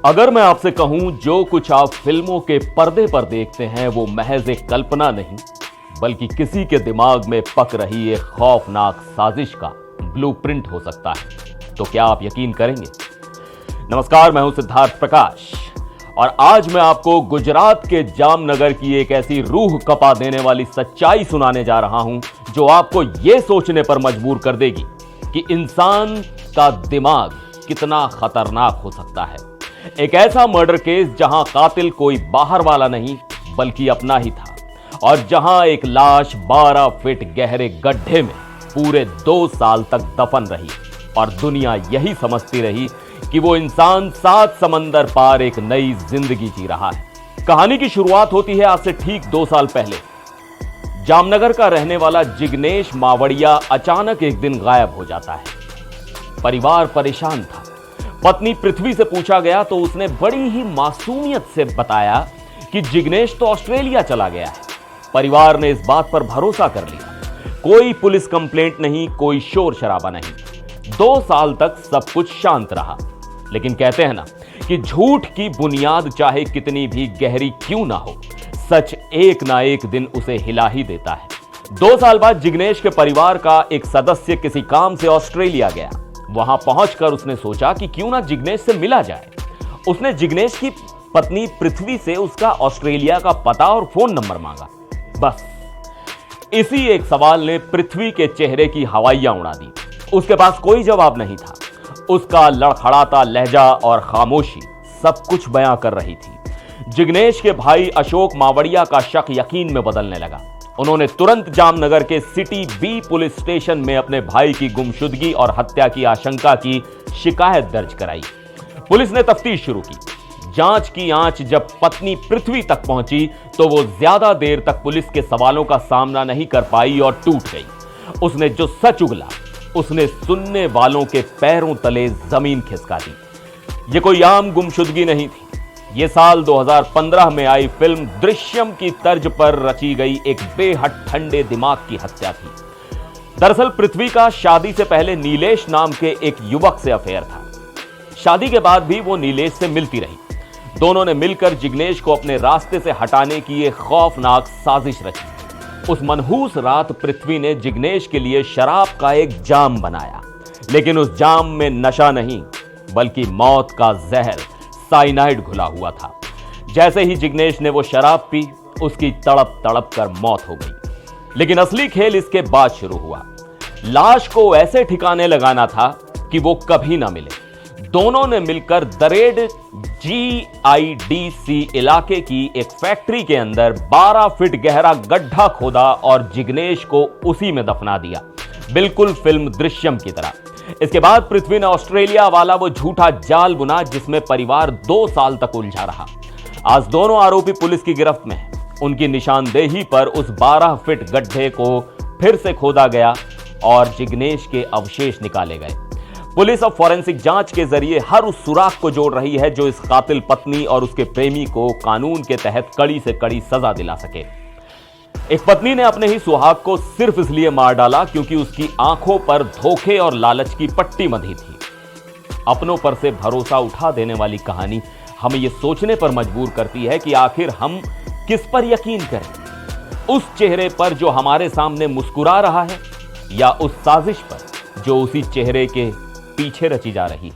अगर मैं आपसे कहूं जो कुछ आप फिल्मों के पर्दे पर देखते हैं वो महज एक कल्पना नहीं बल्कि किसी के दिमाग में पक रही एक खौफनाक साजिश का ब्लूप्रिंट हो सकता है, तो क्या आप यकीन करेंगे? नमस्कार, मैं हूं सिद्धार्थ प्रकाश और आज मैं आपको गुजरात के जामनगर की एक ऐसी रूह कपा देने वाली सच्चाई सुनाने जा रहा हूं जो आपको यह सोचने पर मजबूर कर देगी कि इंसान का दिमाग कितना खतरनाक हो सकता है। एक ऐसा मर्डर केस जहां कातिल कोई बाहर वाला नहीं बल्कि अपना ही था और जहां एक लाश 12 फीट गहरे गड्ढे में पूरे 2 साल तक दफन रही और दुनिया यही समझती रही कि वो इंसान 7 समंदर पार एक नई जिंदगी जी रहा है। कहानी की शुरुआत होती है आज से ठीक 2 साल पहले। जामनगर का रहने वाला जिग्नेश मावड़िया अचानक एक दिन गायब हो जाता है। परिवार परेशान था। पत्नी पृथ्वी से पूछा गया तो उसने बड़ी ही मासूमियत से बताया कि जिग्नेश तो ऑस्ट्रेलिया चला गया है। परिवार ने इस बात पर भरोसा कर लिया। कोई पुलिस कंप्लेंट नहीं, कोई शोर शराबा नहीं। 2 साल तक सब कुछ शांत रहा। लेकिन कहते हैं ना कि झूठ की बुनियाद चाहे कितनी भी गहरी क्यों ना हो, सच एक ना एक दिन उसे हिला ही देता है। 2 साल बाद जिग्नेश के परिवार का एक सदस्य किसी काम से ऑस्ट्रेलिया गया। वहां पहुंचकर उसने सोचा कि क्यों ना जिग्नेश से मिला जाए। उसने जिग्नेश की पत्नी पृथ्वी से उसका ऑस्ट्रेलिया का पता और फोन नंबर मांगा। बस इसी एक सवाल ने पृथ्वी के चेहरे की हवाइयां उड़ा दी। उसके पास कोई जवाब नहीं था। उसका लड़खड़ाता लहजा और खामोशी सब कुछ बयां कर रही थी। जिग्नेश के भाई अशोक मावड़िया का शक यकीन में बदलने लगा। उन्होंने तुरंत जामनगर के सिटी बी पुलिस स्टेशन में अपने भाई की गुमशुदगी और हत्या की आशंका की शिकायत दर्ज कराई। पुलिस ने तफ्तीश शुरू की। जांच की आंच जब पत्नी पृथ्वी तक पहुंची तो वो ज्यादा देर तक पुलिस के सवालों का सामना नहीं कर पाई और टूट गई। उसने जो सच उगला उसने सुनने वालों के पैरों तले जमीन खिसका दी। ये कोई आम गुमशुदगी नहीं थी। ये साल 2015 में आई फिल्म दृश्यम की तर्ज पर रची गई एक बेहद ठंडे दिमाग की हत्या थी। दरअसल पृथ्वी का शादी से पहले नीलेश नाम के एक युवक से अफेयर था। शादी के बाद भी वो नीलेश से मिलती रही। दोनों ने मिलकर जिग्नेश को अपने रास्ते से हटाने की एक खौफनाक साजिश रची। उस मनहूस रात पृथ्वी ने जिग्नेश के लिए शराब का एक जाम बनाया, लेकिन उस जाम में नशा नहीं बल्कि मौत का जहर साइनाइड घुला हुआ था। जैसे ही जिग्नेश ने वो शराब पी उसकी तड़प तड़प कर मौत हो गई। लेकिन असली खेल इसके बाद शुरू हुआ। लाश को ऐसे ठिकाने लगाना था कि वो कभी ना मिले। दोनों ने मिलकर दरेड GIDC इलाके की एक फैक्ट्री के अंदर 12 फीट गहरा गड्ढा खोदा और जिग्नेश को उसी में दफना दिया, बिल्कुल फिल्म दृश्यम की तरह। इसके बाद पृथ्वी ने ऑस्ट्रेलिया वाला वो झूठा जाल बुना जिसमें परिवार 2 साल तक उलझा रहा। आज दोनों आरोपी पुलिस की गिरफ्त में हैं। उनकी निशानदेही पर उस 12 फीट गड्ढे को फिर से खोदा गया और जिग्नेश के अवशेष निकाले गए। पुलिस अब फॉरेंसिक जांच के जरिए हर उस सुराख को जोड़ रही है जो इस कातिल पत्नी और उसके प्रेमी को कानून के तहत कड़ी से कड़ी सजा दिला सके। एक पत्नी ने अपने ही सुहाग को सिर्फ इसलिए मार डाला क्योंकि उसकी आंखों पर धोखे और लालच की पट्टी बंधी थी। अपनों पर से भरोसा उठा देने वाली कहानी हमें यह सोचने पर मजबूर करती है कि आखिर हम किस पर यकीन करें, उस चेहरे पर जो हमारे सामने मुस्कुरा रहा है या उस साजिश पर जो उसी चेहरे के पीछे रची जा रही है।